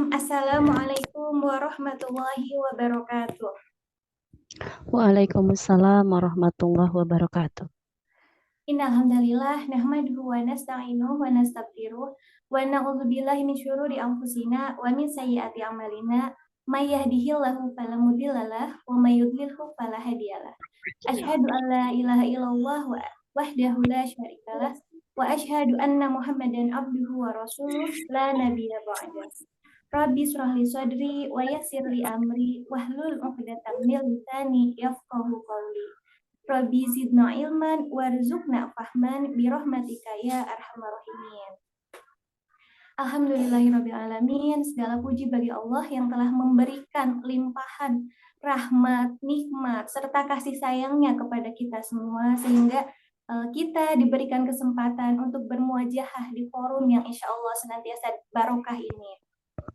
Assalamualaikum warahmatullahi wabarakatuh. Waalaikumsalam warahmatullahi wabarakatuh. Innal hamdalillah nahmaduhu wa nasta'inuhu wa nastaghfiruh wa na'udzubillahi min syururi anfusina wa min sayyiati a'malina may yahdihillahu fala mudhillalah wa may yudlilhu fala hadiyalah. Asyhadu an la ilaha illallah wahdahu la syarikalah wa asyhadu anna Muhammadan abduhu wa rasuluh la nabiyya ba'dah. Rabbi shrah li sadri wa yassir li amri wahlul 'uqdatam min lisani yafqahu qawli. Rabbi zidna ilman warzuqna fahman birahmatika ya arhamar rahimin. Alhamdulillahirabbil alamin, segala puji bagi Allah yang telah memberikan limpahan rahmat, nikmat serta kasih sayangnya kepada kita semua sehingga kita diberikan kesempatan untuk bermuajahah di forum yang insya Allah senantiasa barokah ini.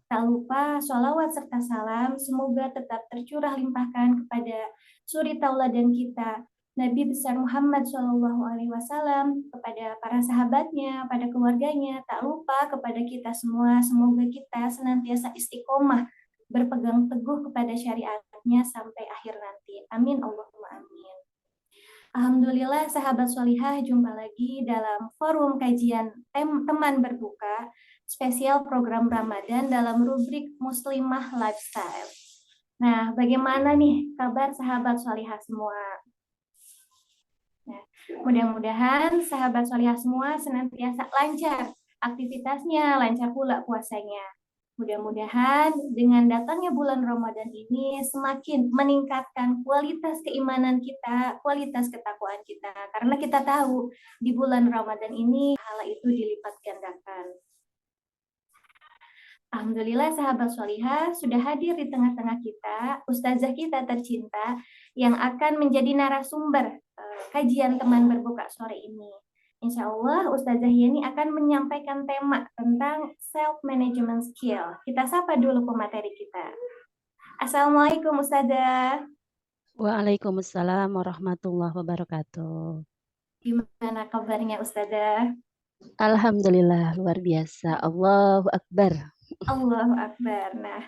Tak lupa sholawat serta salam semoga tetap tercurah limpahkan kepada suri tauladan kita Nabi besar Muhammad SAW, kepada para sahabatnya, pada keluarganya, tak lupa kepada kita semua. Semoga kita senantiasa istiqomah berpegang teguh kepada syariatnya sampai akhir nanti. Amin Allahumma amin. Alhamdulillah sahabat sholihah, jumpa lagi dalam forum kajian teman berbuka spesial program Ramadan dalam rubrik Muslimah Lifestyle. Nah, bagaimana nih kabar sahabat sholihah semua? Nah, mudah-mudahan sahabat sholihah semua senantiasa lancar aktivitasnya, lancar pula puasanya. Mudah-mudahan dengan datangnya bulan Ramadan ini semakin meningkatkan kualitas keimanan kita, kualitas ketakwaan kita. Karena kita tahu di bulan Ramadan ini pahala itu dilipat gandakan. Alhamdulillah sahabat sholihah sudah hadir di tengah-tengah kita, ustazah kita tercinta yang akan menjadi narasumber kajian teman berbuka sore ini. Insya Allah Ustazah Yeni akan menyampaikan tema tentang self-management skill. Kita sapa dulu pemateri kita. Assalamualaikum Ustazah. Waalaikumsalam warahmatullahi wabarakatuh. Gimana kabarnya Ustazah? Alhamdulillah, luar biasa. Allahu Akbar. Allahu Akbar. Nah,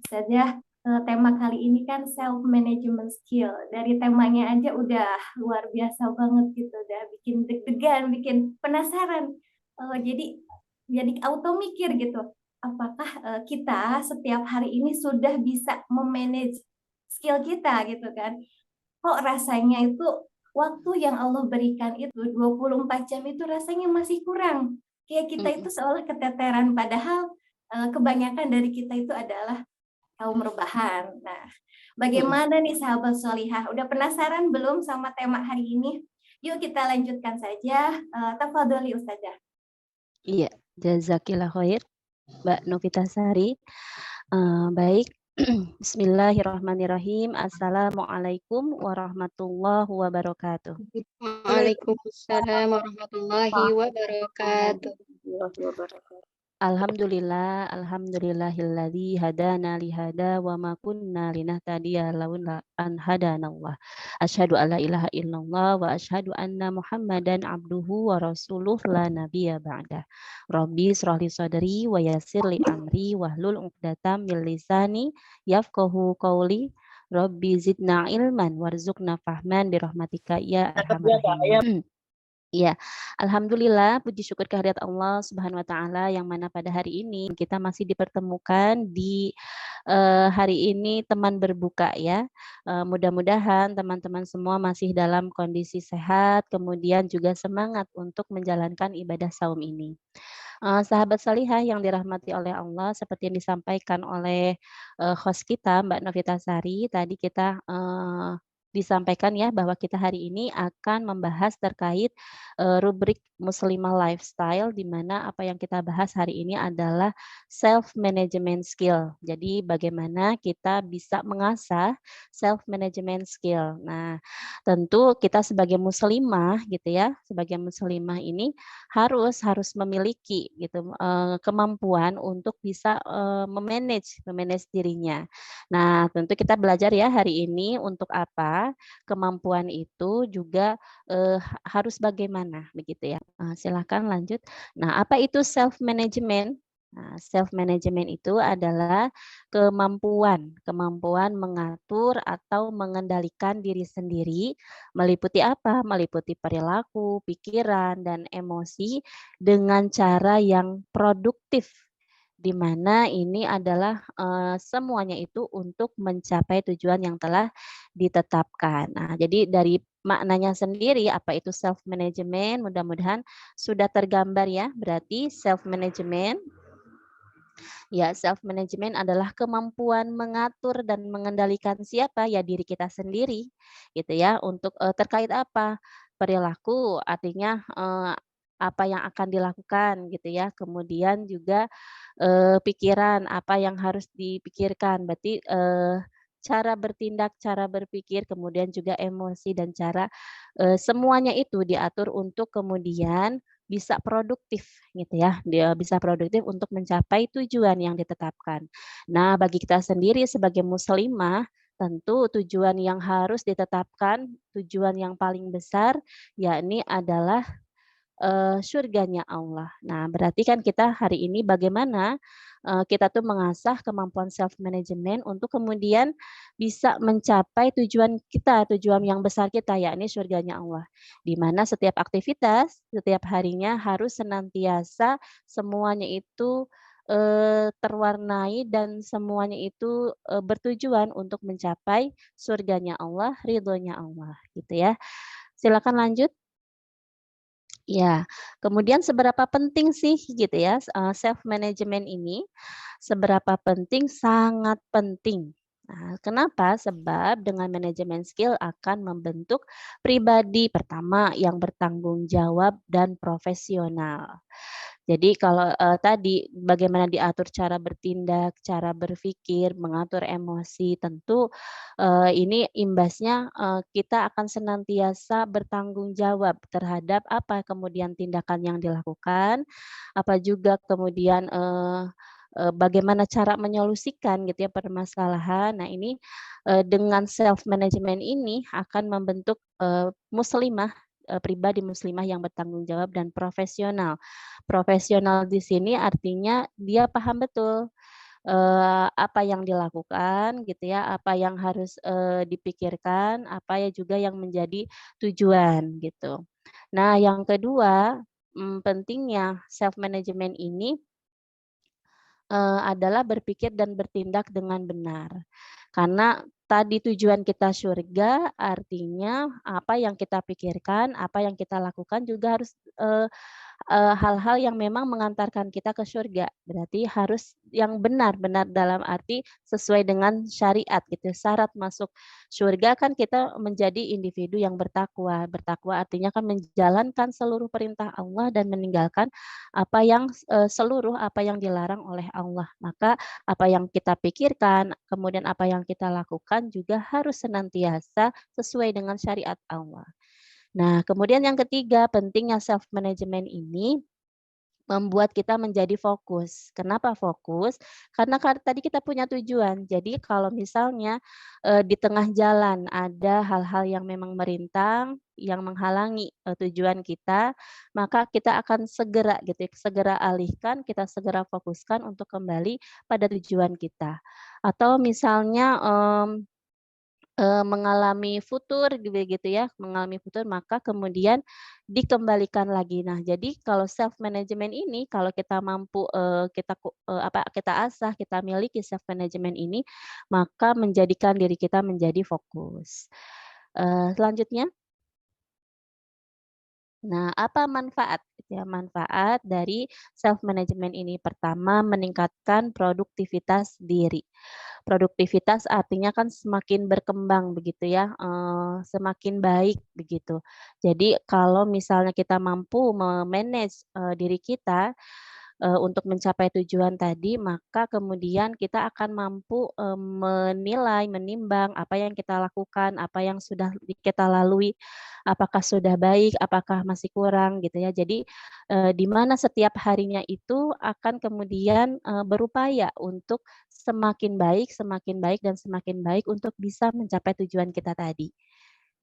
Ustazah, tema kali ini kan self-management skill. Dari temanya aja udah luar biasa banget gitu. Udah bikin deg-degan, bikin penasaran. Jadi auto mikir gitu. Apakah kita setiap hari ini sudah bisa memanage skill kita gitu kan? Kok rasanya itu waktu yang Allah berikan itu 24 jam itu rasanya masih kurang. Kayak kita itu seolah keteteran, padahal kebanyakan dari kita itu adalah kaum rebahan. Nah, bagaimana nih sahabat sholihah? Udah penasaran belum sama tema hari ini? Yuk kita lanjutkan saja. Tafadholi Ustazah. Iya, jazakillah khair, Mbak Novitasari. Baik, bismillahirrahmanirrahim. Assalamualaikum warahmatullahi wabarakatuh. Waalaikumsalam warahmatullahi wabarakatuh. Alhamdulillahilladzi hadana lihada wa ma kunna linahtadiya laula an hadanallah. Asyhadu alla ilaha illallah wa asyhadu anna Muhammadan abduhu wa rasuluh la nabiyya ba'da. Rabbi shrah li sadri wa yassir li amri wahlul 'uqdatam min lisani yafqahu qawli. Rabbi zidna ilman warzuqna fahman birahmatika ya arhamar rahimin. Ya, alhamdulillah puji syukur kehadirat Allah Subhanahu wa taala yang mana pada hari ini kita masih dipertemukan di hari ini teman berbuka ya. Mudah-mudahan teman-teman semua masih dalam kondisi sehat, kemudian juga semangat untuk menjalankan ibadah saum ini. Sahabat salihah yang dirahmati oleh Allah, seperti yang disampaikan oleh host kita Mbak Novitasari, tadi kita disampaikan ya bahwa kita hari ini akan membahas terkait rubrik Muslimah Lifestyle, di mana apa yang kita bahas hari ini adalah self management skill. Jadi bagaimana kita bisa mengasah self management skill. Nah, tentu kita sebagai muslimah gitu ya, sebagai muslimah ini harus memiliki gitu kemampuan untuk bisa memanage dirinya. Nah, tentu kita belajar ya hari ini untuk apa? Kemampuan itu juga harus bagaimana begitu ya. Silakan lanjut. Nah, apa itu self management? Nah, self management itu adalah kemampuan mengatur atau mengendalikan diri sendiri, meliputi apa? Meliputi perilaku, pikiran, dan emosi dengan cara yang produktif, di mana ini adalah semuanya itu untuk mencapai tujuan yang telah ditetapkan. Nah, jadi dari maknanya sendiri apa itu self management, mudah-mudahan sudah tergambar ya. Berarti self management, ya, self management adalah kemampuan mengatur dan mengendalikan siapa? Ya diri kita sendiri, gitu ya. Untuk terkait apa? Perilaku, artinya apa yang akan dilakukan gitu ya. Kemudian juga pikiran, apa yang harus dipikirkan. Berarti cara bertindak, cara berpikir, kemudian juga emosi dan cara semuanya itu diatur untuk kemudian bisa produktif gitu ya, dia bisa produktif untuk mencapai tujuan yang ditetapkan. Nah, bagi kita sendiri sebagai muslimah, tentu tujuan yang harus ditetapkan, tujuan yang paling besar yakni adalah surganya Allah. Nah, berarti kan kita hari ini bagaimana, kita tuh mengasah kemampuan self management untuk kemudian bisa mencapai tujuan kita, tujuan yang besar kita, yakni surganya Allah. Di mana setiap aktivitas, setiap harinya harus senantiasa semuanya itu, terwarnai dan semuanya itu, bertujuan untuk mencapai surganya Allah, ridhonya Allah, gitu ya. Silakan lanjut. Ya, kemudian seberapa penting sih gitu ya, self management ini, seberapa penting? Sangat penting. Nah, kenapa? Sebab dengan manajemen skill akan membentuk pribadi pertama yang bertanggung jawab dan profesional. Jadi kalau, tadi bagaimana diatur cara bertindak, cara berpikir, mengatur emosi, tentu, ini imbasnya, kita akan senantiasa bertanggung jawab terhadap apa kemudian tindakan yang dilakukan, apa juga kemudian, bagaimana cara menyolusikan gitu ya permasalahan. Nah ini, dengan self management ini akan membentuk, muslimah, pribadi muslimah yang bertanggung jawab dan profesional. Profesional di sini artinya dia paham betul, apa yang dilakukan gitu ya, apa yang harus, dipikirkan, apa ya juga yang menjadi tujuan gitu. Nah yang kedua, pentingnya self management ini adalah berpikir dan bertindak dengan benar. Karena tadi tujuan kita surga, artinya apa yang kita pikirkan, apa yang kita lakukan juga harus, hal-hal yang memang mengantarkan kita ke surga. Berarti harus yang benar, benar dalam arti sesuai dengan syariat gitu. Syarat masuk surga kan kita menjadi individu yang bertakwa. Bertakwa artinya kan menjalankan seluruh perintah Allah dan meninggalkan apa yang seluruh apa yang dilarang oleh Allah. Maka apa yang kita pikirkan, kemudian apa yang kita lakukan juga harus senantiasa sesuai dengan syariat Allah. Nah, kemudian yang ketiga, pentingnya self management ini membuat kita menjadi fokus. Kenapa fokus? Karena tadi kita punya tujuan. Jadi kalau misalnya, di tengah jalan ada hal-hal yang memang merintang, yang menghalangi, tujuan kita, maka kita akan segera gitu ya, segera alihkan, kita segera fokuskan untuk kembali pada tujuan kita. Atau misalnya, mengalami futur begitu ya, mengalami futur maka kemudian dikembalikan lagi. Nah, jadi kalau self management ini kalau kita mampu, kita asah, kita miliki self management ini, maka menjadikan diri kita menjadi fokus. Selanjutnya, nah apa manfaat gitu ya, manfaat dari self management ini? Pertama, meningkatkan produktivitas diri. Produktivitas artinya kan semakin berkembang begitu ya, semakin baik begitu. Jadi kalau misalnya kita mampu me-manage, diri kita, untuk mencapai tujuan tadi, maka kemudian kita akan mampu, menilai, menimbang apa yang kita lakukan, apa yang sudah kita lalui, apakah sudah baik, apakah masih kurang gitu ya. Jadi, di mana setiap harinya itu akan kemudian, berupaya untuk semakin baik dan semakin baik untuk bisa mencapai tujuan kita tadi.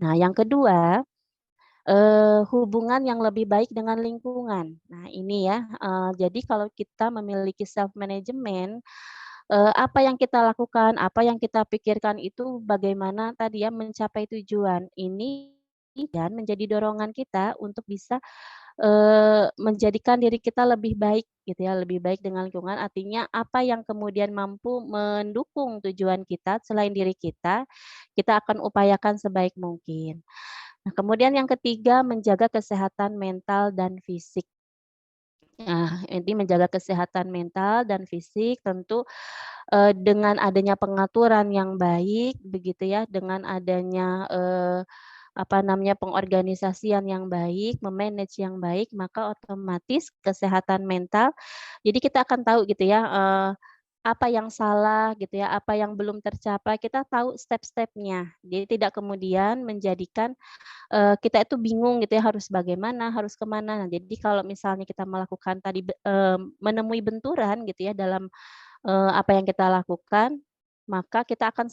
Nah yang kedua, hubungan yang lebih baik dengan lingkungan. Nah ini ya, jadi kalau kita memiliki self management, apa yang kita lakukan, apa yang kita pikirkan itu bagaimana tadi ya mencapai tujuan. Ini dan menjadi dorongan kita untuk bisa, menjadikan diri kita lebih baik gitu ya, lebih baik dengan lingkungan. Artinya apa yang kemudian mampu mendukung tujuan kita selain diri kita akan upayakan sebaik mungkin. Nah, kemudian yang ketiga menjaga kesehatan mental dan fisik. Nah, ini menjaga kesehatan mental dan fisik tentu, dengan adanya pengaturan yang baik begitu ya, dengan adanya, apa namanya, pengorganisasian yang baik, yang baik, maka otomatis kesehatan mental jadi kita akan tahu gitu ya, apa yang salah gitu ya, apa yang belum tercapai, kita tahu step-stepnya. Jadi tidak kemudian menjadikan kita itu bingung gitu ya harus bagaimana, harus kemana. Nah, jadi kalau misalnya kita melakukan tadi menemui benturan gitu ya dalam, apa yang kita lakukan, maka kita akan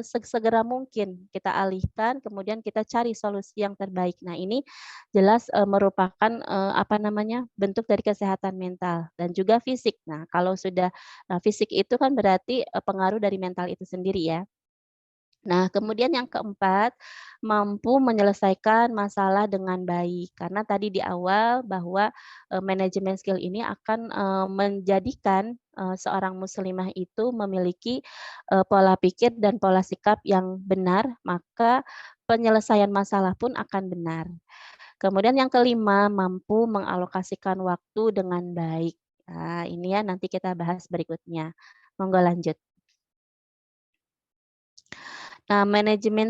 sesegera mungkin kita alihkan, kemudian kita cari solusi yang terbaik. Nah, ini jelas, merupakan, apa namanya, bentuk dari kesehatan mental dan juga fisik. Nah, kalau sudah fisik itu kan berarti, pengaruh dari mental itu sendiri ya. Nah, kemudian yang keempat, mampu menyelesaikan masalah dengan baik. Karena tadi di awal bahwa, manajemen skill ini akan, menjadikan, seorang muslimah itu memiliki, pola pikir dan pola sikap yang benar, maka penyelesaian masalah pun akan benar. Kemudian yang kelima, mampu mengalokasikan waktu dengan baik. Nah, ini ya nanti kita bahas berikutnya. Monggo lanjut. Nah,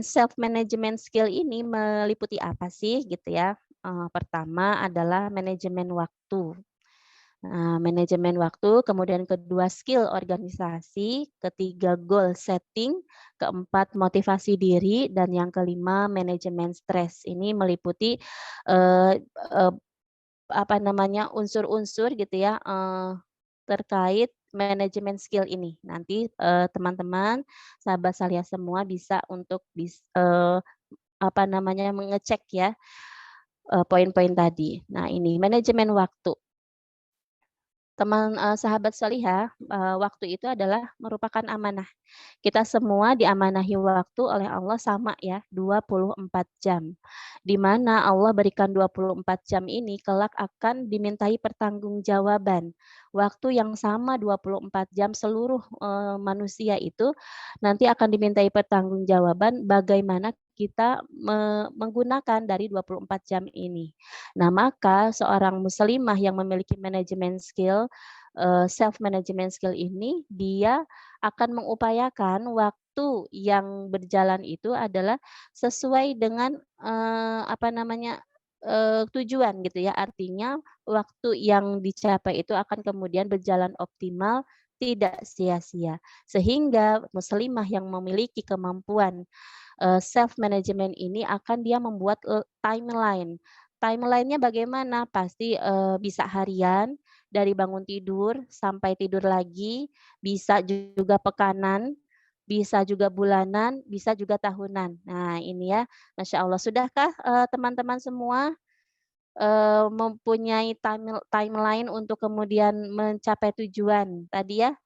self management skill ini meliputi apa sih gitu ya? Pertama adalah manajemen waktu. Nah, manajemen waktu, kemudian kedua skill organisasi, ketiga goal setting, keempat motivasi diri, dan yang kelima manajemen stres. Ini meliputi eh, eh, apa namanya unsur-unsur gitu ya terkait manajemen skill ini. Nanti teman-teman, sahabat saya semua bisa untuk apa namanya mengecek ya poin-poin tadi. Nah ini manajemen waktu. Sahabat salihah, waktu itu adalah merupakan amanah. Kita semua diamanahi waktu oleh Allah sama ya, 24 jam. Di mana Allah berikan 24 jam ini kelak akan dimintai pertanggungjawaban. Waktu yang sama 24 jam seluruh, manusia itu nanti akan dimintai pertanggungjawaban bagaimana kita menggunakan dari 24 jam ini. Nah, maka seorang muslimah yang memiliki manajemen skill, self management skill ini, dia akan mengupayakan waktu yang berjalan itu adalah sesuai dengan, apa namanya, tujuan gitu ya. Artinya waktu yang dicapai itu akan kemudian berjalan optimal, tidak sia-sia. Sehingga muslimah yang memiliki kemampuan self management ini akan dia membuat timeline. Timeline-nya bagaimana? Pasti, bisa harian, dari bangun tidur sampai tidur lagi, bisa juga pekanan, bisa juga bulanan, bisa juga tahunan. Nah ini ya, Masya Allah. Sudahkah, teman-teman semua, mempunyai timeline untuk kemudian mencapai tujuan tadi ya?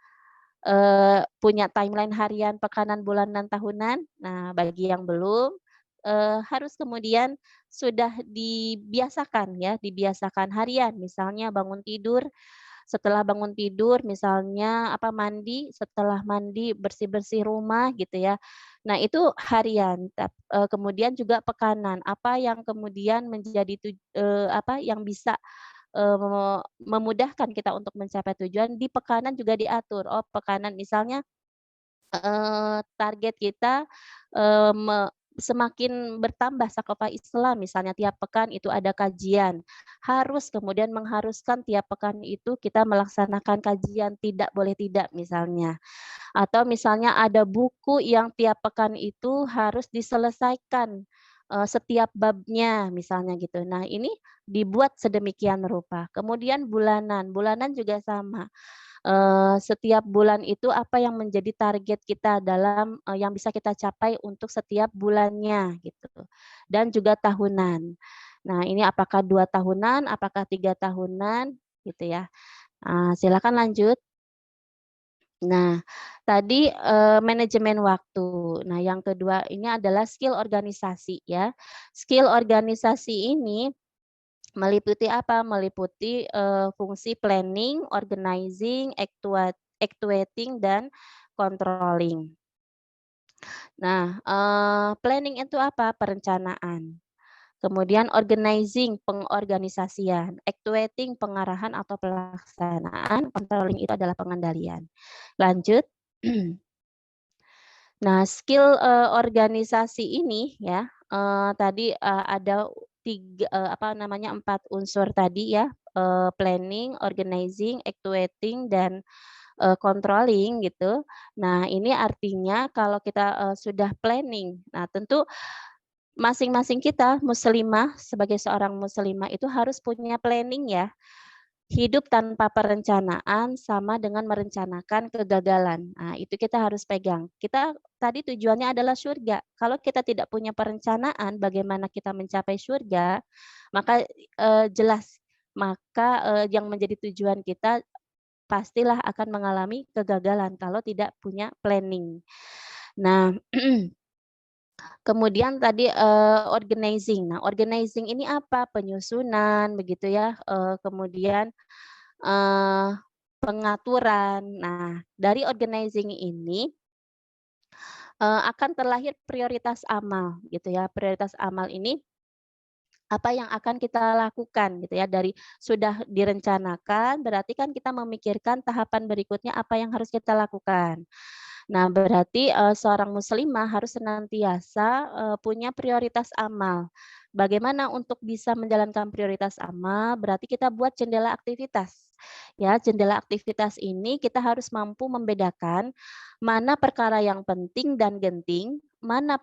Punya timeline harian, pekanan, bulanan, tahunan. Nah, bagi yang belum, harus kemudian sudah dibiasakan ya, dibiasakan harian. Misalnya bangun tidur, setelah bangun tidur misalnya apa, mandi, setelah mandi bersih-bersih rumah gitu ya. Nah, itu harian, kemudian juga pekanan, apa yang kemudian menjadi apa, yang bisa memudahkan kita untuk mencapai tujuan, di pekanan juga diatur. Oh, pekanan misalnya, target kita, semakin bertambah sakofah Islam, misalnya tiap pekan itu ada kajian. Harus kemudian mengharuskan tiap pekan itu kita melaksanakan kajian, tidak boleh tidak misalnya. Atau misalnya ada buku yang tiap pekan itu harus diselesaikan, setiap babnya misalnya gitu. Nah ini dibuat sedemikian rupa. Kemudian bulanan, bulanan juga sama. setiap bulan itu apa yang menjadi target kita dalam yang bisa kita capai untuk setiap bulannya gitu. Dan juga tahunan. Nah, ini apakah 2 tahunan, apakah 3 tahunan gitu ya. Silakan lanjut. Nah, tadi manajemen waktu. Nah, yang kedua ini adalah skill organisasi ya. Skill organisasi ini meliputi apa? Meliputi fungsi planning, organizing, actuating, dan controlling. Nah, planning itu apa? Perencanaan. Kemudian organizing, pengorganisasian, actuating, pengarahan atau pelaksanaan, controlling itu adalah pengendalian. Lanjut. Nah, skill organisasi ini ya, tadi ada 4 unsur tadi ya, planning, organizing, actuating, dan controlling gitu. Nah, ini artinya kalau kita sudah planning, nah tentu masing-masing kita muslimah, sebagai seorang muslimah itu harus punya planning ya. Hidup tanpa perencanaan sama dengan merencanakan kegagalan. Nah, itu kita harus pegang. Kita tadi tujuannya adalah surga. Kalau kita tidak punya perencanaan bagaimana kita mencapai surga, maka jelas yang menjadi tujuan kita pastilah akan mengalami kegagalan kalau tidak punya planning. Nah, kemudian tadi organizing. Nah, organizing ini apa? Penyusunan begitu ya. Kemudian eee, pengaturan. Nah, dari organizing ini akan terlahir prioritas amal gitu ya. Prioritas amal ini apa yang akan kita lakukan gitu ya, dari sudah direncanakan berarti kan kita memikirkan tahapan berikutnya apa yang harus kita lakukan. Nah, berarti, seorang muslimah harus senantiasa, punya prioritas amal. Bagaimana untuk bisa menjalankan prioritas amal, berarti kita buat jendela aktivitas. Ya, jendela aktivitas ini kita harus mampu membedakan mana perkara yang penting dan genting, mana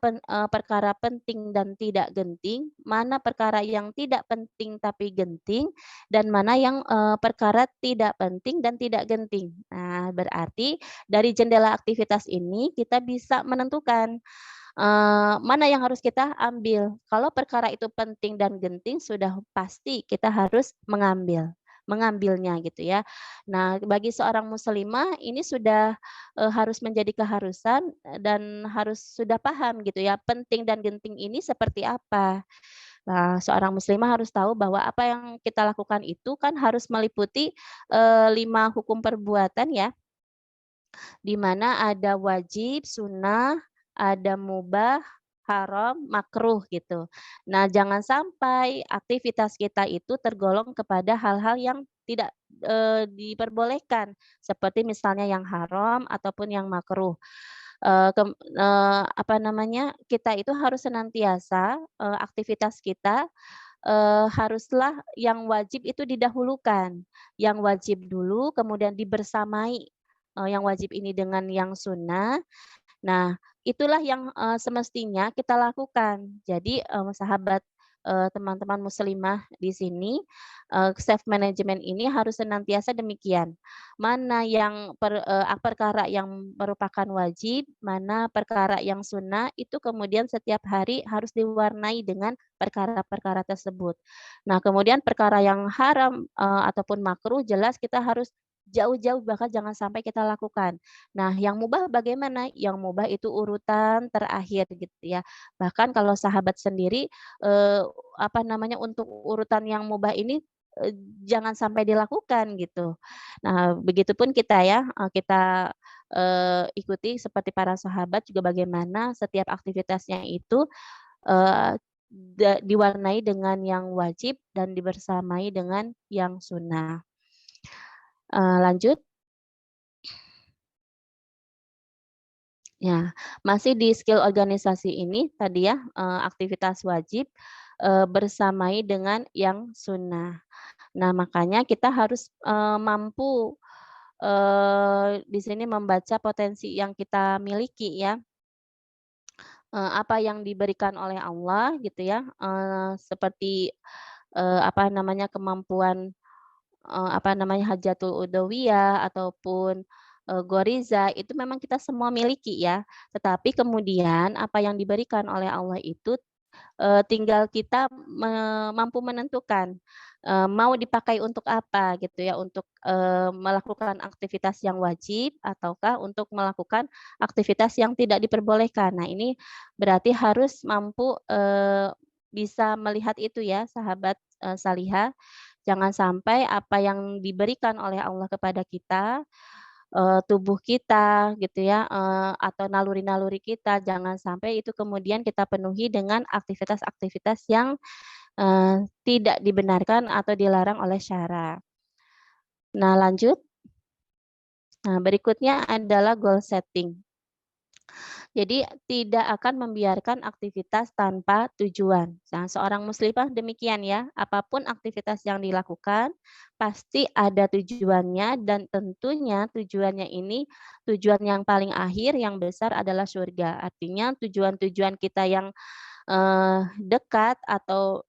perkara penting dan tidak genting, mana perkara yang tidak penting tapi genting, dan mana yang, perkara tidak penting dan tidak genting. Nah, berarti dari jendela aktivitas ini kita bisa menentukan, mana yang harus kita ambil. Kalau perkara itu penting dan genting sudah pasti kita harus mengambilnya gitu ya. Nah, bagi seorang muslimah ini sudah, harus menjadi keharusan, dan harus sudah paham gitu ya, penting dan genting ini seperti apa. Nah, seorang muslimah harus tahu bahwa apa yang kita lakukan itu kan harus meliputi, 5 hukum perbuatan ya, di mana ada wajib, sunnah, ada mubah, haram, makruh gitu. Nah, jangan sampai aktivitas kita itu tergolong kepada hal-hal yang tidak diperbolehkan, seperti misalnya yang haram ataupun yang makruh. Kita itu harus senantiasa aktivitas kita haruslah yang wajib itu didahulukan, yang wajib dulu kemudian dibersamai, yang wajib ini dengan yang sunnah. Nah, itulah yang, semestinya kita lakukan. Jadi, sahabat, teman-teman muslimah di sini, self management ini harus senantiasa demikian. Mana yang perkara yang merupakan wajib, mana perkara yang sunnah, itu kemudian setiap hari harus diwarnai dengan perkara-perkara tersebut. Nah, kemudian perkara yang haram, ataupun makruh jelas kita harus jauh-jauh bahkan jangan sampai kita lakukan. Nah, yang mubah bagaimana? Yang mubah itu urutan terakhir gitu ya. Bahkan kalau sahabat sendiri, untuk urutan yang mubah ini, jangan sampai dilakukan gitu. Nah, begitupun kita ya, kita, ikuti seperti para sahabat juga bagaimana setiap aktivitasnya itu, eee, diwarnai dengan yang wajib dan dibersamai dengan yang sunnah. Lanjut. Ya, masih di skill organisasi ini tadi ya, aktivitas wajib, bersamai dengan yang sunnah. Nah, makanya kita harus, mampu, di sini membaca potensi yang kita miliki ya, apa yang diberikan oleh Allah gitu ya, seperti, kemampuan Hajatul Udawiyah ataupun Ghoriza itu memang kita semua miliki ya. Tetapi kemudian apa yang diberikan oleh Allah itu tinggal kita mampu menentukan mau dipakai untuk apa gitu ya, untuk melakukan aktivitas yang wajib ataukah untuk melakukan aktivitas yang tidak diperbolehkan. Nah, ini berarti harus mampu bisa melihat itu ya, sahabat salihah. Jangan sampai apa yang diberikan oleh Allah kepada kita, tubuh kita gitu ya, atau naluri-naluri kita, jangan sampai itu kemudian kita penuhi dengan aktivitas-aktivitas yang, tidak dibenarkan atau dilarang oleh syara. Nah lanjut, nah berikutnya adalah goal setting. Jadi tidak akan membiarkan aktivitas tanpa tujuan. Nah, seorang muslimah demikian ya, apapun aktivitas yang dilakukan pasti ada tujuannya dan tentunya tujuannya ini tujuan yang paling akhir yang besar adalah surga. Artinya tujuan-tujuan kita yang dekat atau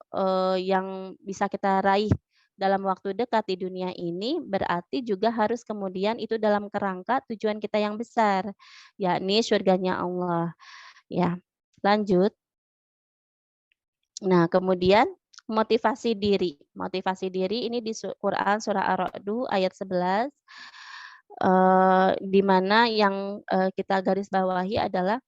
yang bisa kita raih dalam waktu dekat di dunia ini berarti juga harus kemudian itu dalam kerangka tujuan kita yang besar, yakni surganya Allah, ya. Lanjut. Nah, kemudian motivasi diri. Motivasi diri ini di Quran surah Ar-Ra'd ayat 11, di mana yang kita garis bawahi adalah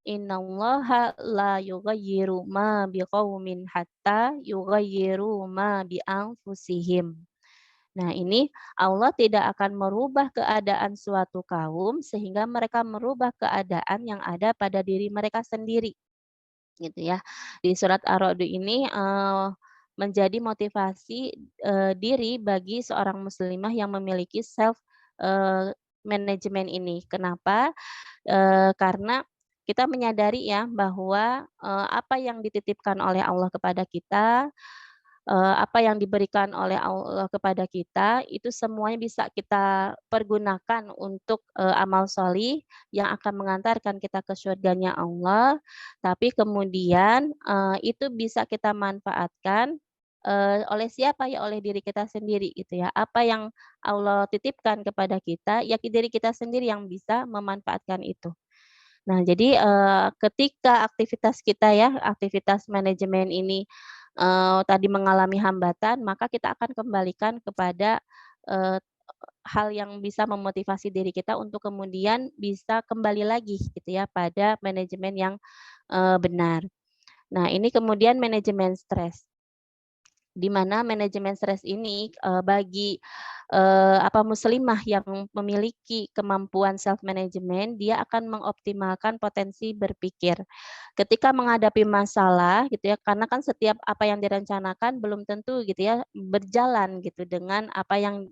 innallaha la yughayyiru ma biqaumin hatta yughayyiru ma bi anfusihim. Nah, ini Allah tidak akan merubah keadaan suatu kaum sehingga mereka merubah keadaan yang ada pada diri mereka sendiri, gitu ya. Di surat Ar-Ra'd ini menjadi motivasi diri bagi seorang muslimah yang memiliki self management ini. Kenapa? Karena kita menyadari ya bahwa, apa yang dititipkan oleh Allah kepada kita, apa yang diberikan oleh Allah kepada kita, itu semuanya bisa kita pergunakan untuk, amal sholih yang akan mengantarkan kita ke surganya Allah, tapi kemudian, itu bisa kita manfaatkan, oleh siapa ya? Oleh diri kita sendiri gitu ya. Apa yang Allah titipkan kepada kita, ya diri kita sendiri yang bisa memanfaatkan itu. Nah, jadi, ketika aktivitas kita ya, aktivitas manajemen ini, tadi mengalami hambatan, maka kita akan kembalikan kepada, eee, hal yang bisa memotivasi diri kita untuk kemudian bisa kembali lagi gitu ya, pada manajemen yang, benar. Nah, ini kemudian manajemen stres. Di mana manajemen stres ini, bagi, muslimah yang memiliki kemampuan self management, dia akan mengoptimalkan potensi berpikir. Ketika menghadapi masalah gitu ya, karena kan setiap apa yang direncanakan belum tentu gitu ya, berjalan gitu dengan apa yang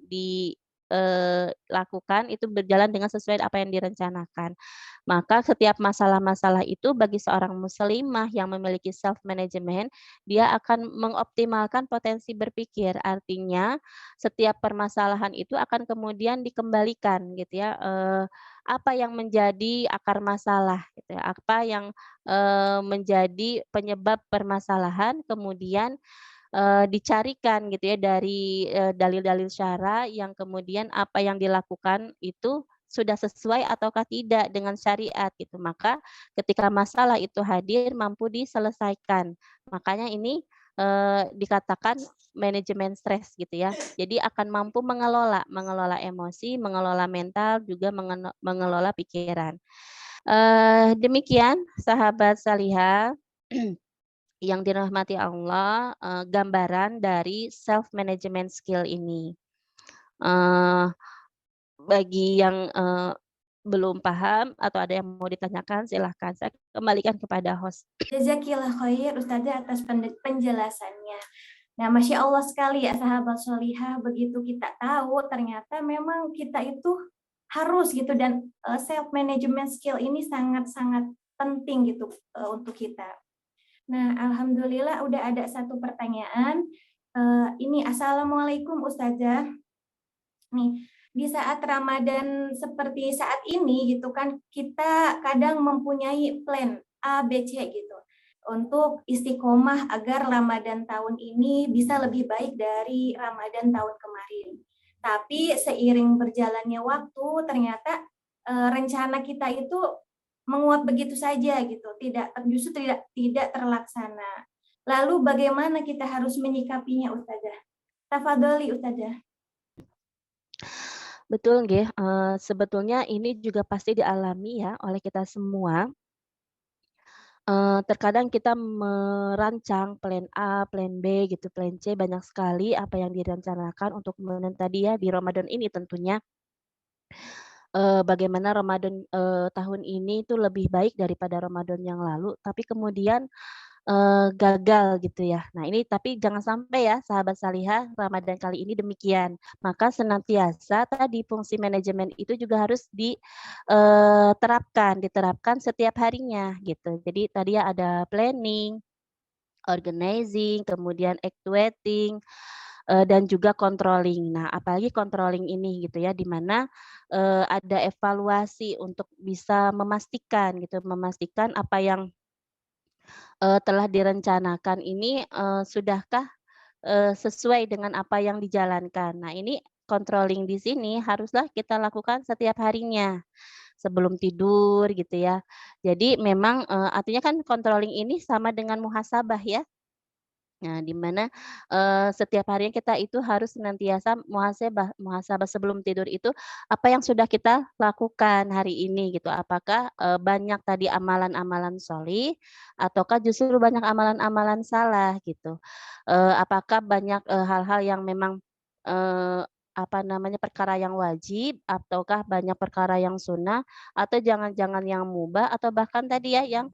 lakukan itu berjalan dengan sesuai apa yang direncanakan. Maka setiap masalah-masalah itu bagi seorang muslimah yang memiliki self management, dia akan mengoptimalkan potensi berpikir. Artinya setiap permasalahan itu akan kemudian dikembalikan gitu ya, apa yang menjadi akar masalah gitu ya, apa yang, menjadi penyebab permasalahan kemudian dicarikan gitu ya dari, dalil-dalil syara yang kemudian apa yang dilakukan itu sudah sesuai ataukah tidak dengan syariat gitu. Maka ketika masalah itu hadir mampu diselesaikan. Makanya ini, dikatakan manajemen stres gitu ya. Jadi akan mampu mengelola emosi, mengelola mental, juga mengelola pikiran. Demikian sahabat salihah yang dirahmati Allah, gambaran dari self management skill ini. Eee, bagi yang, belum paham atau ada yang mau ditanyakan silahkan, saya kembalikan kepada host. Jazakillah khair Ustazah atas penjelasannya. Nah, Masya Allah sekali ya sahabat solihah, begitu kita tahu ternyata memang kita itu harus gitu dan self management skill ini sangat-sangat penting gitu untuk kita. Nah, alhamdulillah udah ada satu pertanyaan. Ini Assalamualaikum Ustazah. Nih, di saat Ramadan seperti saat ini gitu kan, kita kadang mempunyai plan A, B, C gitu. untuk istiqomah agar Ramadan tahun ini bisa lebih baik dari Ramadan tahun kemarin. Tapi seiring berjalannya waktu, ternyata rencana kita itu menguap begitu saja gitu, justru tidak terlaksana. Lalu bagaimana kita harus menyikapinya, Ustazah? Tafadholi, Ustazah. Betul nggih, sebetulnya ini juga pasti dialami ya oleh kita semua. Terkadang kita merancang plan A, plan B gitu, plan C, banyak sekali apa yang direncanakan untuk kemudian tadi ya di Ramadan ini tentunya, bagaimana Ramadan, tahun ini tuh lebih baik daripada Ramadan yang lalu, tapi kemudian gagal gitu ya. Nah ini tapi jangan sampai ya sahabat salihah, Ramadan kali ini demikian. Maka senantiasa tadi fungsi manajemen itu juga harus diterapkan setiap harinya gitu. Jadi tadi ya ada planning, organizing, kemudian actuating, dan juga controlling. Nah apalagi controlling ini gitu ya, di mana, ada evaluasi untuk bisa memastikan apa yang telah direncanakan ini, sudahkah, sesuai dengan apa yang dijalankan. Nah ini controlling di sini haruslah kita lakukan setiap harinya, sebelum tidur gitu ya. Jadi memang, artinya kan controlling ini sama dengan muhasabah ya. Nah, di mana, setiap harinya kita itu harus senantiasa muhasabah sebelum tidur itu, apa yang sudah kita lakukan hari ini gitu. Apakah, banyak tadi amalan-amalan sholih, ataukah justru banyak amalan-amalan salah gitu. Apakah banyak, hal-hal yang memang, eee, apa namanya, perkara yang wajib, ataukah banyak perkara yang sunnah, atau jangan-jangan yang mubah, atau bahkan tadi ya yang,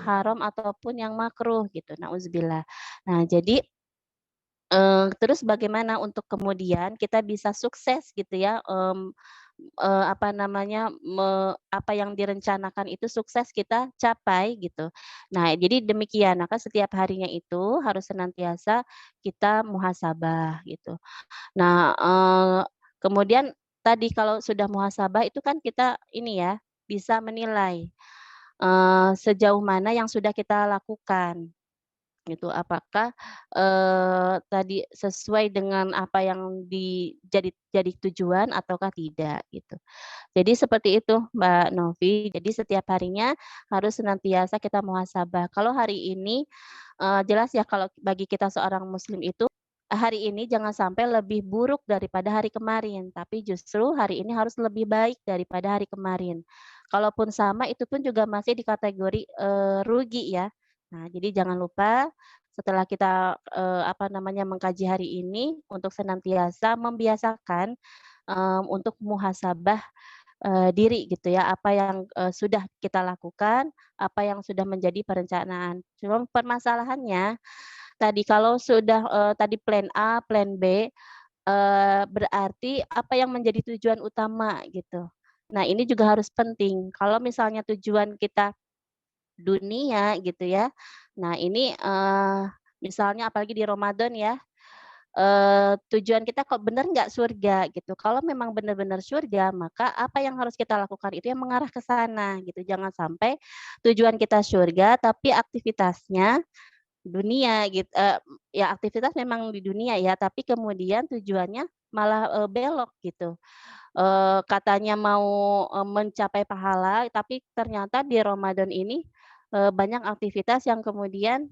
haram ataupun yang makruh gitu, nauzubillah. Nah jadi, terus bagaimana untuk kemudian kita bisa sukses gitu ya, apa namanya, apa yang direncanakan itu sukses kita capai gitu. Nah jadi demikian, maka setiap harinya itu harus senantiasa kita muhasabah gitu. Nah, kemudian tadi kalau sudah muhasabah itu kan kita ini ya, bisa menilai, sejauh mana yang sudah kita lakukan. Gitu. Apakah, tadi sesuai dengan apa yang jadi tujuan ataukah tidak gitu. Jadi seperti itu Mbak Novi, jadi setiap harinya harus senantiasa kita muhasabah. Kalau hari ini, jelas ya kalau bagi kita seorang muslim itu, hari ini jangan sampai lebih buruk daripada hari kemarin, tapi justru hari ini harus lebih baik daripada hari kemarin. Kalaupun sama itu pun juga masih di kategori, rugi ya. Nah jadi jangan lupa setelah kita, apa namanya, mengkaji hari ini untuk senantiasa membiasakan, untuk muhasabah diri gitu ya, apa yang, sudah kita lakukan, apa yang sudah menjadi perencanaan. Cuma permasalahannya, tadi kalau sudah, tadi plan A, plan B, berarti apa yang menjadi tujuan utama gitu. Nah ini juga harus penting, kalau misalnya tujuan kita dunia gitu ya, nah ini, misalnya apalagi di Ramadan ya, tujuan kita kok bener nggak surga gitu. Kalau memang benar-benar surga, maka apa yang harus kita lakukan itu yang mengarah ke sana gitu. Jangan sampai tujuan kita surga, tapi aktivitasnya dunia ya aktivitas memang di dunia ya, tapi kemudian tujuannya malah, belok gitu. Katanya mau, mencapai pahala, tapi ternyata di Ramadan ini, banyak aktivitas yang kemudian,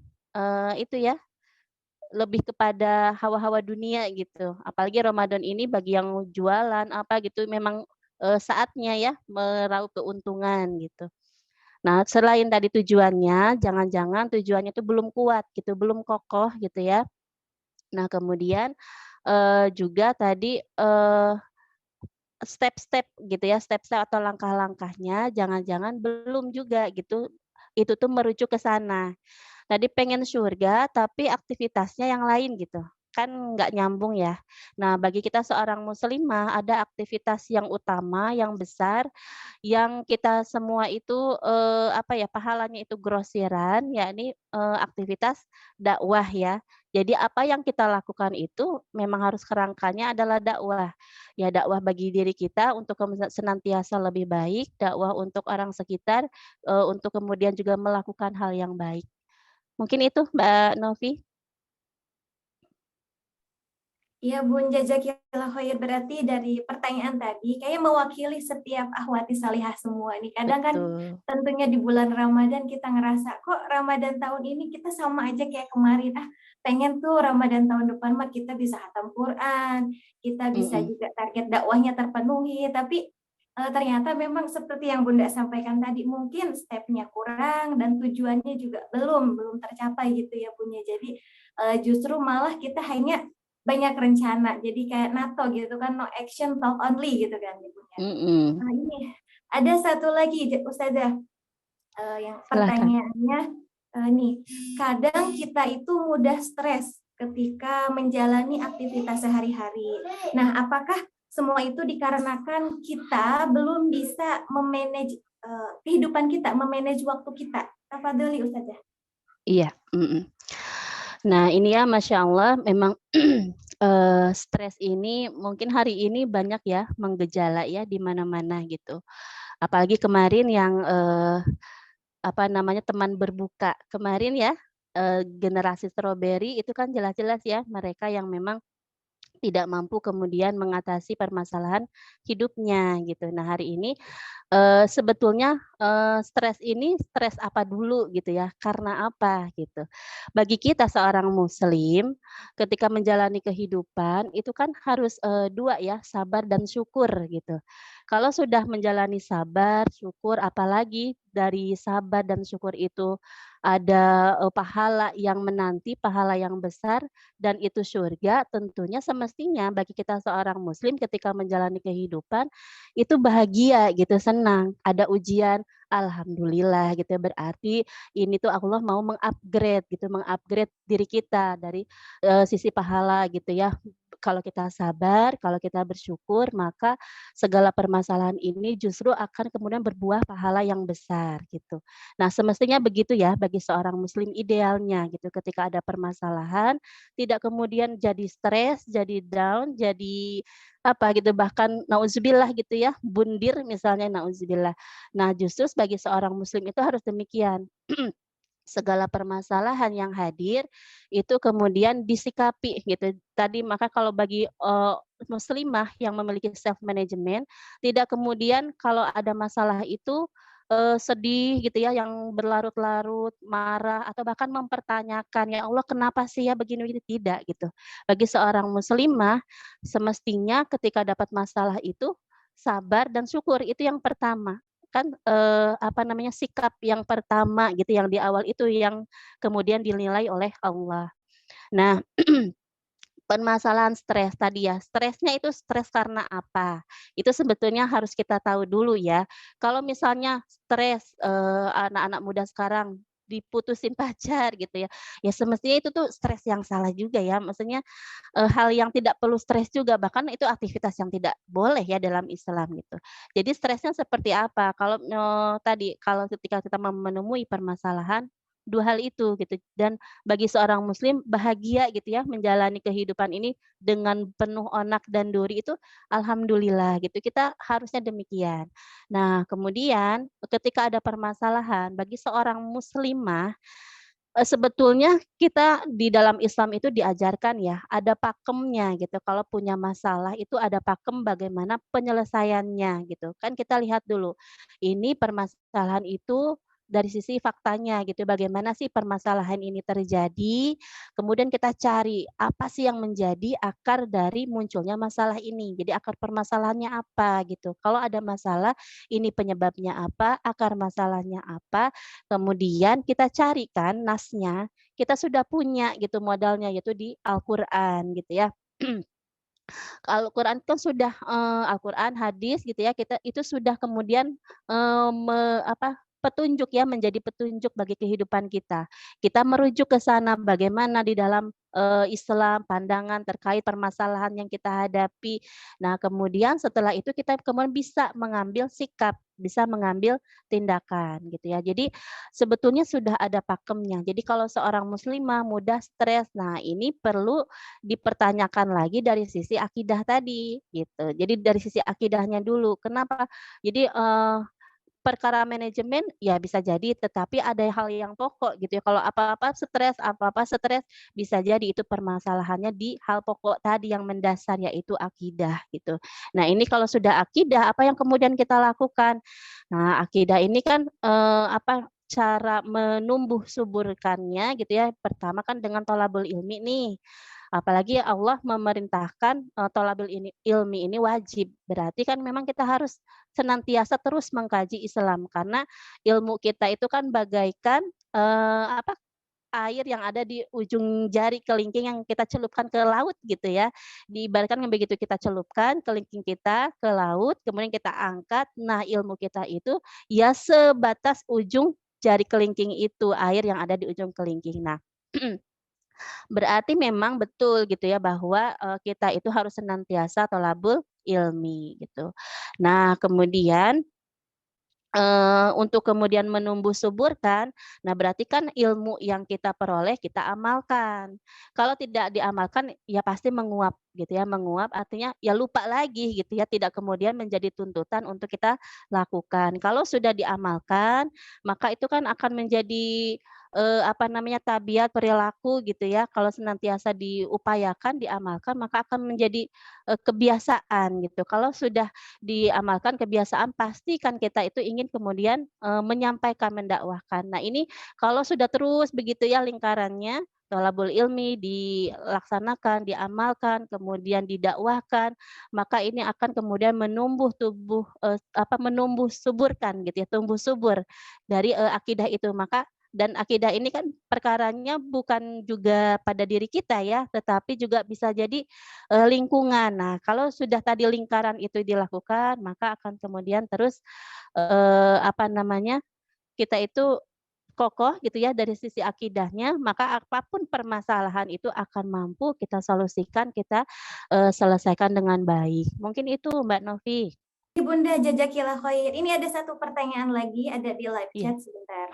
itu ya lebih kepada hawa-hawa dunia gitu. Apalagi Ramadan ini bagi yang jualan apa gitu memang, saatnya ya meraup keuntungan gitu. Nah selain tadi tujuannya, jangan-jangan tujuannya itu belum kuat gitu, belum kokoh gitu ya. Nah kemudian, juga tadi, step-step gitu ya, step-step atau langkah-langkahnya jangan-jangan belum juga gitu, itu tuh merujuk ke sana. Tadi pengen surga, tapi aktivitasnya yang lain gitu, kan nggak nyambung ya. Nah, bagi kita seorang muslimah ada aktivitas yang utama, yang besar, yang kita semua itu, apa ya, pahalanya itu grosiran, yakni, aktivitas dakwah ya. Jadi apa yang kita lakukan itu memang harus kerangkanya adalah dakwah. Ya dakwah bagi diri kita untuk senantiasa lebih baik, dakwah untuk orang sekitar, untuk kemudian juga melakukan hal yang baik. Mungkin itu Mbak Novi. Iya Bun, jazakillah khair. Berarti dari pertanyaan tadi kayak mewakili setiap ahwati salihah semua nih. Kadang kan Betul. tentunya di bulan Ramadan kita ngerasa kok Ramadan tahun ini kita sama aja kayak kemarin. Pengen tuh Ramadan tahun depan mah kita bisa khatam Quran, kita bisa Mm-mm. juga target dakwahnya terpenuhi. Tapi ternyata memang seperti yang Bunda sampaikan tadi, mungkin stepnya kurang dan tujuannya juga belum tercapai gitu ya Bunda. Jadi justru malah kita hanya banyak rencana, jadi kayak NATO gitu kan, no action talk only gitu kan ibunya. Mm-mm. Nah ini ada satu lagi Ustazah, yang Silahkan. pertanyaannya nih, kadang kita itu mudah stres ketika menjalani aktivitas sehari-hari. Nah, apakah semua itu dikarenakan kita belum bisa memanage kehidupan kita, memanage waktu kita? Tafadholi Ustazah. Iya. Mm-mm. Nah ini ya Masya Allah memang stres ini mungkin hari ini banyak ya menggejala ya di mana-mana gitu. Apalagi kemarin yang apa namanya teman berbuka kemarin ya, generasi strawberry itu kan jelas-jelas ya mereka yang memang tidak mampu kemudian mengatasi permasalahan hidupnya gitu. Nah hari ini sebetulnya, stres ini stres apa dulu gitu ya, karena apa gitu. Bagi kita seorang muslim, ketika menjalani kehidupan itu kan harus, 2 ya, sabar dan syukur gitu. Kalau sudah menjalani sabar, syukur, apalagi dari sabar dan syukur itu ada, pahala yang menanti, pahala yang besar dan itu surga, tentunya semestinya bagi kita seorang muslim ketika menjalani kehidupan itu bahagia gitu, senang. Ada ujian, alhamdulillah gitu ya, berarti ini tuh Allah mau meng-upgrade gitu, meng-upgrade diri kita dari, sisi pahala gitu ya. Kalau kita sabar, kalau kita bersyukur, maka segala permasalahan ini justru akan kemudian berbuah pahala yang besar gitu. Nah, semestinya begitu ya bagi seorang muslim idealnya gitu, ketika ada permasalahan, tidak kemudian jadi stres, jadi down, jadi apa gitu, bahkan nauzubillah gitu ya, bundir misalnya nauzubillah. Nah, justru sebagai seorang muslim itu harus demikian. Segala permasalahan yang hadir itu kemudian disikapi gitu. Tadi maka kalau bagi, muslimah yang memiliki self management, tidak kemudian kalau ada masalah itu, sedih gitu ya, yang berlarut-larut, marah, atau bahkan mempertanyakan, "Ya Allah kenapa sih ya begini-begini?" Tidak gitu. Bagi seorang muslimah, semestinya ketika dapat masalah itu sabar dan syukur, itu yang pertama. Kan, apa namanya, sikap yang pertama gitu yang di awal itu yang kemudian dinilai oleh Allah. Nah, permasalahan stres tadi ya, stresnya itu stres karena apa? Itu sebetulnya harus kita tahu dulu ya. Kalau misalnya stres, anak-anak muda sekarang diputusin pacar gitu ya, ya semestinya itu tuh stres yang salah juga ya, maksudnya hal yang tidak perlu stres juga, bahkan itu aktivitas yang tidak boleh ya dalam Islam gitu. Jadi stresnya seperti apa? Kalau, tadi, kalau ketika kita menemui permasalahan, 2 hal itu gitu, dan bagi seorang muslim bahagia gitu ya menjalani kehidupan ini dengan penuh onak dan duri itu alhamdulillah gitu, kita harusnya demikian. Nah kemudian ketika ada permasalahan bagi seorang muslimah, sebetulnya kita di dalam Islam itu diajarkan ya, ada pakemnya gitu. Kalau punya masalah itu ada pakem bagaimana penyelesaiannya gitu. Kan kita lihat dulu, ini permasalahan itu dari sisi faktanya gitu, bagaimana sih permasalahan ini terjadi, kemudian kita cari apa sih yang menjadi akar dari munculnya masalah ini. Jadi akar permasalahannya apa gitu. Kalau ada masalah, ini penyebabnya apa, akar masalahnya apa, kemudian kita cari kan nasnya, kita sudah punya gitu modalnya yaitu di Al-Qur'an gitu ya. Al-Qur'an kan sudah, Al-Qur'an, hadis gitu ya, kita itu sudah kemudian, petunjuk ya, menjadi petunjuk bagi kehidupan kita. Kita merujuk ke sana bagaimana di dalam, Islam pandangan terkait permasalahan yang kita hadapi. Nah, kemudian setelah itu kita kemudian bisa mengambil sikap, bisa mengambil tindakan gitu ya. Jadi sebetulnya sudah ada pakemnya. Jadi kalau seorang muslimah mudah stres, nah ini perlu dipertanyakan lagi dari sisi akidah tadi, gitu. Jadi dari sisi akidahnya dulu, kenapa? Jadi, perkara manajemen ya bisa jadi, tetapi ada hal yang pokok gitu ya. Kalau apa-apa stres, bisa jadi itu permasalahannya di hal pokok tadi yang mendasar yaitu akidah gitu. Nah, ini kalau sudah akidah apa yang kemudian kita lakukan? Nah, akidah ini kan, cara menumbuh suburkannya gitu ya, pertama kan dengan thalabul ilmi nih. Apalagi Allah memerintahkan, thalabul ilmi ini wajib, berarti kan memang kita harus senantiasa terus mengkaji Islam, karena ilmu kita itu kan bagaikan, air yang ada di ujung jari kelingking yang kita celupkan ke laut gitu ya. Diibaratkan begitu kita celupkan kelingking kita ke laut, kemudian kita angkat, nah ilmu kita itu ya sebatas ujung jari kelingking itu, air yang ada di ujung kelingking. Nah, berarti memang betul gitu ya bahwa, kita itu harus senantiasa thalabul ilmi gitu. Nah kemudian, untuk kemudian menumbuh suburkan, nah berarti kan ilmu yang kita peroleh kita amalkan. Kalau tidak diamalkan ya pasti menguap gitu ya, menguap artinya ya lupa lagi gitu ya, tidak kemudian menjadi tuntutan untuk kita lakukan. Kalau sudah diamalkan, maka itu kan akan menjadi, tabiat perilaku gitu ya, kalau senantiasa diupayakan, diamalkan, maka akan menjadi, kebiasaan gitu. Kalau sudah diamalkan kebiasaan, pastikan kita itu ingin kemudian, menyampaikan, mendakwahkan. Nah ini kalau sudah terus begitu ya lingkarannya, thalabul ilmi dilaksanakan, diamalkan, kemudian didakwahkan, maka ini akan kemudian menumbuh suburkan gitu ya, tumbuh subur dari, akidah itu. Dan akidah ini kan perkaranya bukan juga pada diri kita ya, tetapi juga bisa jadi lingkungan. Nah, kalau sudah tadi lingkaran itu dilakukan, maka akan kemudian terus, kita itu kokoh gitu ya dari sisi akidahnya, maka apapun permasalahan itu akan mampu kita solusikan, kita, selesaikan dengan baik. Mungkin itu Mbak Novi. Bunda jazakillah khair. Ini ada satu pertanyaan lagi, ada di live Iya. chat sebentar.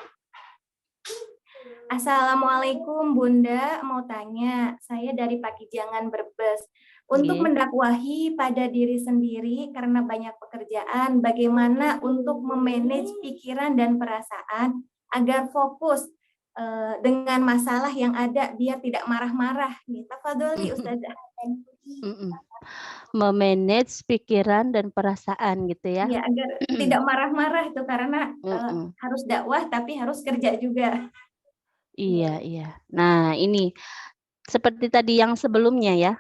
Assalamualaikum Bunda, mau tanya, saya dari Pakijangan Brebes. Untuk Nggih. mendakwahi pada diri sendiri karena banyak pekerjaan, bagaimana untuk memanage pikiran dan perasaan agar fokus dengan masalah yang ada biar tidak marah-marah. Tafadholi Ustazah. Mhm. Me-manage pikiran dan perasaan gitu ya? Ya, agar tidak marah-marah itu karena Mhm. harus dakwah tapi harus kerja juga. Iya iya. Nah ini, seperti tadi yang sebelumnya ya,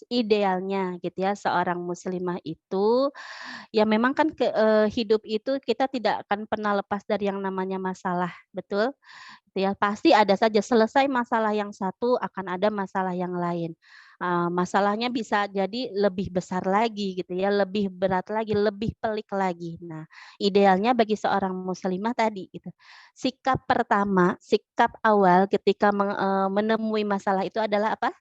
idealnya gitu ya seorang muslimah itu, ya memang kan hidup itu kita tidak akan pernah lepas dari yang namanya masalah, betul? Gitu ya, pasti ada saja, selesai masalah yang satu akan ada masalah yang lain. Masalahnya bisa jadi lebih besar lagi gitu ya, lebih berat lagi, lebih pelik lagi. Nah, idealnya bagi seorang muslimah tadi gitu, sikap pertama, sikap awal ketika menemui masalah itu adalah apa?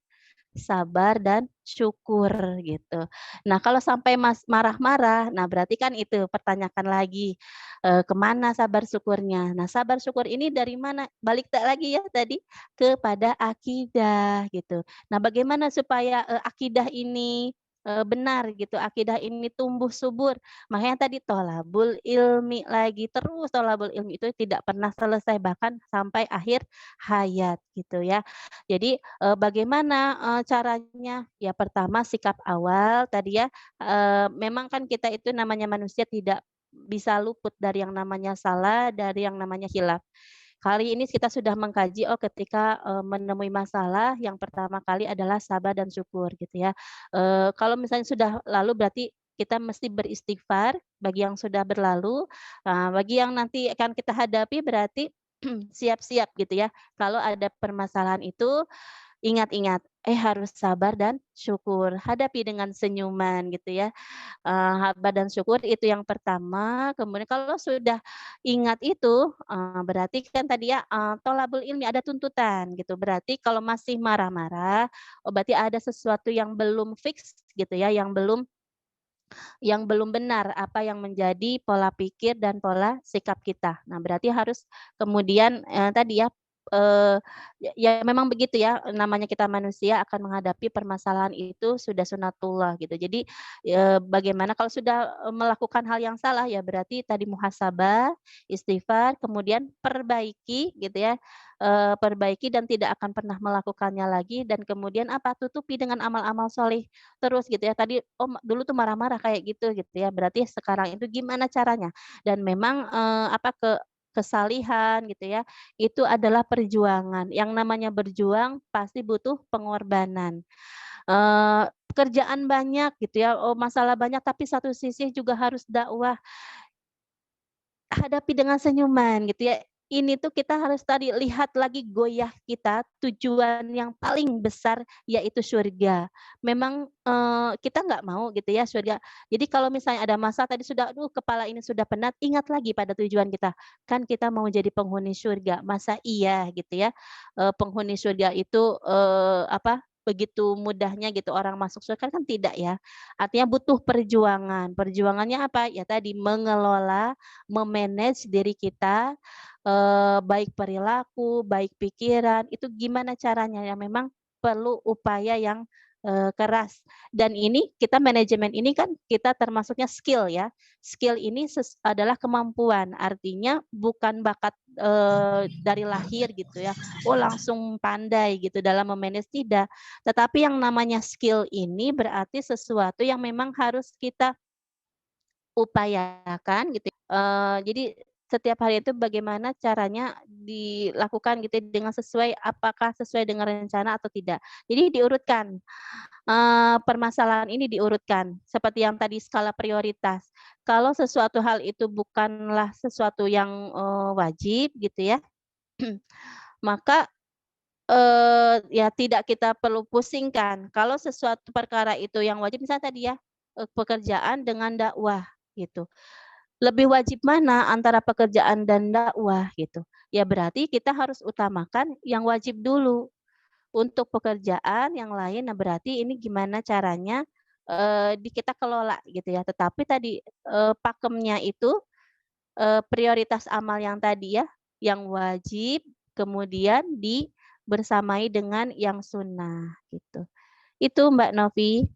Sabar dan syukur gitu. Nah kalau sampai marah-marah, nah berarti kan itu pertanyakan lagi, ke sabar syukurnya. Nah sabar syukur ini dari mana? Balik lagi ya tadi, kepada akidah gitu. Nah bagaimana supaya, akidah ini, benar gitu, akidah ini tumbuh subur? Makanya tadi thalabul ilmi lagi, terus thalabul ilmi itu tidak pernah selesai, bahkan sampai akhir hayat gitu ya. Jadi, bagaimana, caranya? Ya pertama sikap awal tadi ya, memang kan kita itu namanya manusia tidak bisa luput dari yang namanya salah, dari yang namanya khilaf. Kali ini kita sudah mengkaji, oh ketika, menemui masalah yang pertama kali adalah sabar dan syukur gitu ya. Kalau misalnya sudah lalu berarti kita mesti beristighfar bagi yang sudah berlalu, bagi yang nanti akan kita hadapi berarti siap-siap gitu ya. Kalau ada permasalahan itu, ingat-ingat, harus sabar dan syukur, hadapi dengan senyuman gitu ya. Sabar dan syukur itu yang pertama, kemudian kalau sudah ingat itu, berarti kan tadi ya, tholabul ilmi, ada tuntutan gitu. Berarti kalau masih marah-marah, oh berarti ada sesuatu yang belum fix gitu ya, yang belum benar apa yang menjadi pola pikir dan pola sikap kita. Nah, berarti harus kemudian, tadi ya, ya memang begitu ya, namanya kita manusia akan menghadapi permasalahan itu sudah sunatullah gitu. Jadi, bagaimana kalau sudah, melakukan hal yang salah ya berarti tadi muhasabah, istighfar, kemudian perbaiki gitu ya, perbaiki dan tidak akan pernah melakukannya lagi dan kemudian apa, tutupi dengan amal-amal soleh terus gitu ya. Tadi, oh dulu tuh marah-marah kayak gitu ya, berarti sekarang itu gimana caranya? Dan memang, kesalihan gitu ya, itu adalah perjuangan. Yang namanya berjuang pasti butuh pengorbanan. Pekerjaan banyak gitu ya, oh masalah banyak tapi satu sisi juga harus dakwah, hadapi dengan senyuman gitu ya. Ini tuh kita harus tadi lihat lagi goyah kita, tujuan yang paling besar yaitu surga. Memang, kita nggak mau gitu ya surga. Jadi kalau misalnya ada masalah tadi sudah, aduh kepala ini sudah penat, ingat lagi pada tujuan kita. Kan kita mau jadi penghuni surga, masa iya gitu ya, penghuni surga itu, begitu mudahnya gitu orang masuk surga kan tidak ya. Artinya butuh perjuangan. Perjuangannya apa? Ya tadi mengelola me-manage diri kita, baik perilaku, baik pikiran, itu gimana caranya ya memang perlu upaya yang, keras. Dan ini kita manajemen ini kan kita termasuknya skill ya. Skill ini adalah kemampuan, artinya bukan bakat, dari lahir gitu ya, oh langsung pandai gitu dalam me-manage, tidak. Tetapi yang namanya skill ini berarti sesuatu yang memang harus kita upayakan gitu, jadi setiap hari itu bagaimana caranya dilakukan gitu ya dengan sesuai apakah sesuai dengan rencana atau tidak. Jadi diurutkan, permasalahan ini diurutkan seperti yang tadi skala prioritas. Kalau sesuatu hal itu bukanlah sesuatu yang, wajib gitu ya, maka, ya tidak kita perlu pusingkan. Kalau sesuatu perkara itu yang wajib misalnya tadi ya, pekerjaan dengan dakwah gitu. Lebih wajib mana antara pekerjaan dan dakwah gitu. Ya berarti kita harus utamakan yang wajib dulu. Untuk pekerjaan yang lain, nah berarti ini gimana caranya, kita kelola gitu ya. Tetapi tadi, pakemnya itu, prioritas amal yang tadi ya, yang wajib, kemudian bersamai dengan yang sunnah gitu. Itu Mbak Novi.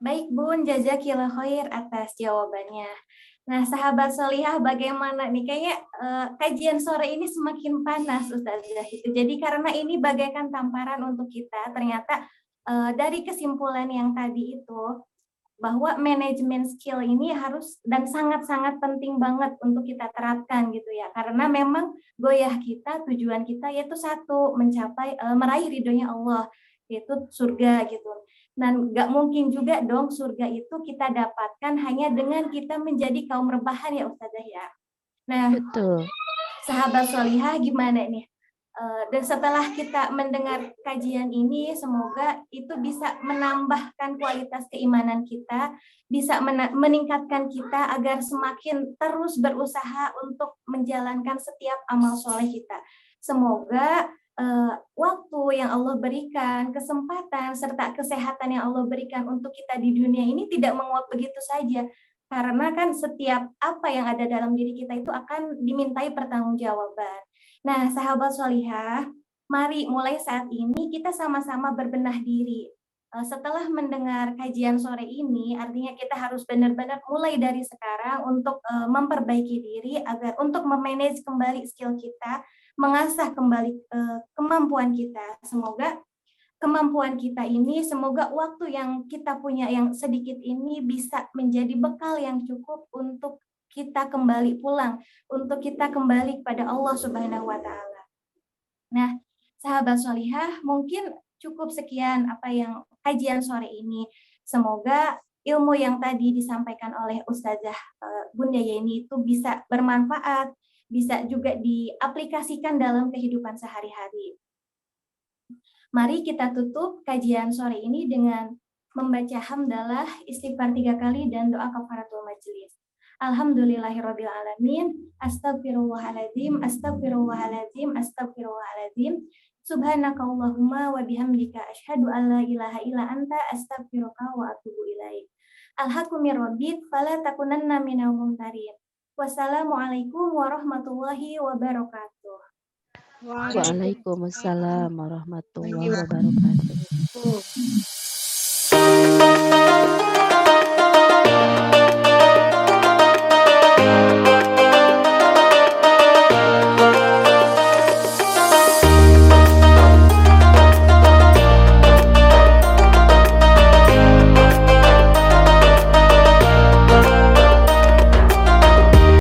Baik Bun, jazakillah khair atas jawabannya. Nah, sahabat solihah bagaimana nih? Kayaknya kajian sore ini semakin panas Ustazah itu. Jadi karena ini bagaikan tamparan untuk kita, ternyata dari kesimpulan yang tadi itu, bahwa manajemen skill ini harus dan sangat-sangat penting banget untuk kita terapkan gitu ya. Karena memang goyah kita, tujuan kita yaitu satu, mencapai meraih ridhonya Allah, yaitu surga gitu. Dan nggak mungkin juga dong surga itu kita dapatkan hanya dengan kita menjadi kaum rebahan ya Ustazah ya. Nah, Betul. sahabat solihah gimana nih? Dan setelah kita mendengar kajian ini, semoga itu bisa menambahkan kualitas keimanan kita, bisa meningkatkan kita agar semakin terus berusaha untuk menjalankan setiap amal soleh kita. Semoga waktu yang Allah berikan, kesempatan, serta kesehatan yang Allah berikan untuk kita di dunia ini tidak menguap begitu saja. Karena kan setiap apa yang ada dalam diri kita itu akan dimintai pertanggungjawaban. Nah, sahabat solihah, mari mulai saat ini kita sama-sama berbenah diri. Setelah mendengar kajian sore ini, artinya kita harus benar-benar mulai dari sekarang untuk memperbaiki diri agar untuk memanage kembali skill kita, mengasah kembali kemampuan kita. Semoga kemampuan kita ini, semoga waktu yang kita punya yang sedikit ini bisa menjadi bekal yang cukup untuk kita kembali pulang, untuk kita kembali kepada Allah Subhanahu wa taala. Nah, sahabat solihah, mungkin cukup sekian apa yang kajian sore ini. Semoga ilmu yang tadi disampaikan oleh Ustazah Bunda Yeni itu bisa bermanfaat, bisa juga diaplikasikan dalam kehidupan sehari-hari. Mari kita tutup kajian sore ini dengan membaca hamdalah, istighfar 3 kali, dan doa kafaratul majelis. Alhamdulillahirabbil alamin, astagfirullahaladzim, astagfirullahaladzim, astagfirullahaladzim. Subhanakallahumma wa bihamdika asyhadu an la ilaha illa anta astaghfiruka wa atubu ilaik. Alhaqu mir rabbik fala takunanna minal mumtarin. Wassalamualaikum warahmatullahi wabarakatuh. Waalaikumsalam warahmatullahi Waalaikumsalam. wabarakatuh.